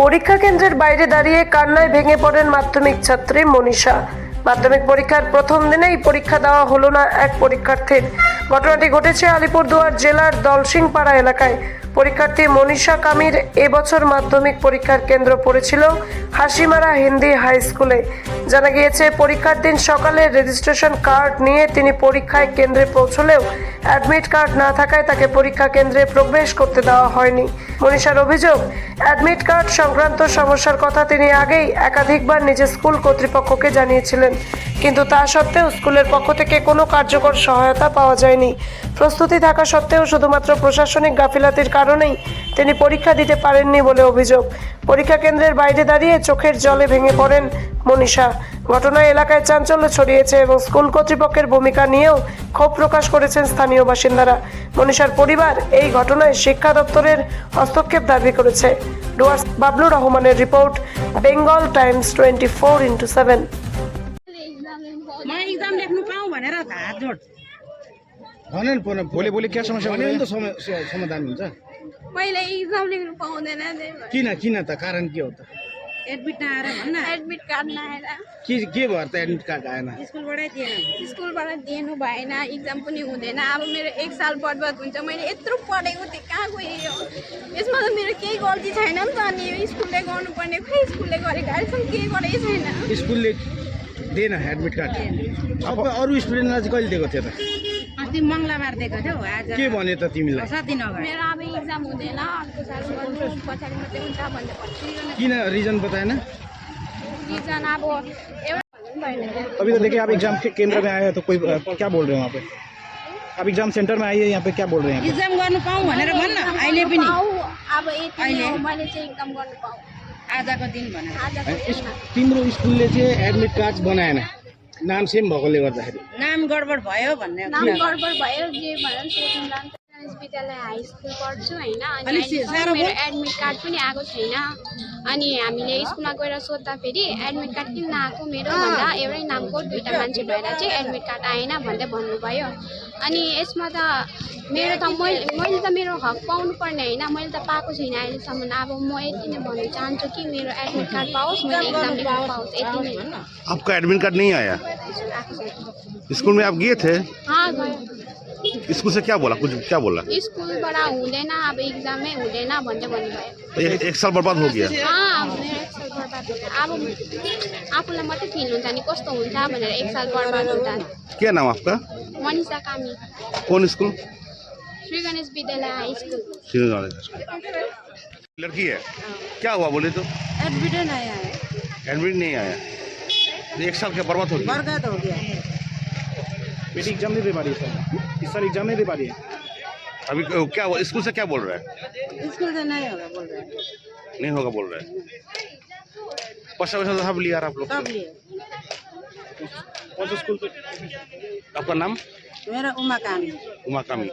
পরীক্ষা কেন্দ্রের বাইরে দাঁড়িয়ে কান্নায় ভেঙে পড়েন মাধ্যমিক ছাত্রী মনীষা। মাধ্যমিক পরীক্ষার প্রথম দিনেই পরীক্ষা দেওয়া হলো না এক পরীক্ষার্থীর। ঘটনাটি ঘটেছে আলিপুরদুয়ার জেলার দলসিংপাড়া এলাকায়। পরীক্ষার্থী মনীষা কামির এবছর মাধ্যমিক পরীক্ষার কেন্দ্র পড়েছিল হাসিমারা হিন্দি হাই স্কুলে। জানা গিয়েছে, পরীক্ষার দিন সকালে রেজিস্ট্রেশন কার্ড নিয়ে তিনি পরীক্ষায় কেন্দ্রে পৌঁছলেও অ্যাডমিট কার্ড না থাকায় তাকে পরীক্ষা কেন্দ্রে প্রবেশ করতে দেওয়া হয়নি। মনীষার অভিযোগ, অ্যাডমিট কার্ড সংক্রান্ত সমস্যার কথা তিনি আগেই একাধিকবার নিজের স্কুল কর্তৃপক্ষকে জানিয়েছিলেন, কিন্তু তা সত্ত্বেও স্কুলের পক্ষ থেকে কোনো কার্যকর সহায়তা পাওয়া যায়নি। প্রস্তুতি থাকা সত্ত্বেও শুধুমাত্র প্রশাসনিক গাফিলতির কারণেই তিনি পরীক্ষা দিতে পারেননি বলে অভিযোগ। পরীক্ষা কেন্দ্রের বাইরে দাঁড়িয়ে চোখের জলে ভেঙে পড়েন মনীষা। ঘটনায় এলাকায় চাঞ্চল্য ছড়িয়েছে এবং স্কুল কর্তৃপক্ষের ভূমিকা নিয়েও ক্ষোভ প্রকাশ করেছেন স্থানীয় বাসিন্দারা। মনীষার পরিবার এই ঘটনায় শিক্ষা দপ্তরের হস্তক্ষেপ দাবি করেছে। ডুয়ার্স বাবলু রহমানের রিপোর্ট, बेंगल टाइम्स 24/7। मैं एग्जाम लेख्नु पाऊँ भनेर हात जोड भनेन पुनः बोले बोले क्या समस्या भने नि त समाधान हुन्छ। मैले एग्जाम लेख्नु पाउँदैन किन त कारण के हो त? एडमिट नआएर भन्न एडमिट कार्ड नआएर के भयो त एडमिट कार्ड आएन? स्कुलबाट दिनु भएन, एक्जाम पनि हुँदैन। अब मेरो 1 साल बर्बाद हुन्छ। मैले यत्रो पढेको थिएँ, कहाँ गयो? यसमा त मेरो केही गल्ती छैन नि त। अनि यो स्कुलले गर्नुपर्ने, खै स्कुलले गरेको अहिलेसम्म केही गरेकै छैन। स्कुलले दिएन एडमिट कार्ड। अब अरू स्टुडेन्टलाई चाहिँ कहिले दिएको थियो त? अस्ति मङ्गलबार दिएको थियो। आज के भन्यो त तिमीलाई? 7 दिन अगाडि। मेरो अब एक्जाम हुँदैन, अर्को साल गर्नु, पछाडि मात्रै हुन्छ भनेर भनिरहेको। किन रिजन बताएन? रिजन अब एउटा भएन। अभी तो देखिए आप एग्जाम के केंद्र में आए हैं तो कोई क्या बोल रहे हैं वहाँ पे? आप एग्जाम सेंटर में आइए, यहाँ पे क्या बोल रहे हैं? एक्जाम गर्नु पाऊँ भनेर भन्न अहिले पनि अब यति हो, मैले चाहिँ एकदम गर्नु पाऊँ आजको दिन भनेर। आजको दिनमा। तिम्रो स्कुलले चाहिँ एडमिट कार्ड बनाएन, नाम सेम भएकोले गर्दाखेरि। नाम गडबड भयो भन्ने नाम गडबड भयो, जे भनेर सोध्नुला। गणेश विद्यालय हाई स्कुल पढ्छु होइन, अनि अलिक अहिलेसम्म साह्रो मेरो भयो। एडमिट कार्ड पनि आएको छैन। अनि हामीले स्कुलमा गएर सोद्धाखेरि एडमिट कार्ड किन नआएको मेरो भन्दा एउटै नामको 2टा मान्छे भएर चाहिँ एडमिट कार्ड आएन भन्दै भन्नुभयो। अनि यसमा त मेरो त मैले त मेरो हक पाउनु पर्ने होइन, मैले त पाएको छैन अहिलेसम्म। अब म यति नै भन्न चाहन्छु कि मेरो एडमिट कार्ड पाओस्, मैले एक्जाम लेख्न पाओस्, यति नै। आपका एडमिट कार्ड नहीं आया? स्कूल में आप गए थे? हाँ गयो। स्कूल से क्या बोला, कुछ क्या बोला? स्कुलबाट हुँदैन, अब एक्जामै हुँदैन भन्दै भन्नुभयो। एक साल बर्बाद हो गया। अब मेरो 1 साल बर्बाद हुन्छ। अब आफूलाई मात्रै फिल हुन्छ नि कस्तो हुन्छ भनेर 1 साल बर्बाद हुन्छ। क्या नाम आपका? मनीषा कामी, कौन स्कूल? श्री गणेश विद्यालय हाई स्कुल। लड़की है, क्या हुआ बोले तो? एडमिट नहीं आया। एडमिट नहीं आया, एक साल क्या बर्बाद हो गया? बर्बाद हो गया। बेटी एग्जाम नहीं दे पा रही है सर, इस साल एग्जाम नहीं दे पा रही है। अभी क्या स्कूल से क्या बोल रहा है? स्कूल से नहीं होगा बोल रहे हैं। नहीं होगा बोल रहा है। पैसा वैसा सब लिया आप लोग? सब लिए। कौन सा स्कूल पे? आपका नाम? मेरा उमा कामी। उमा कामी।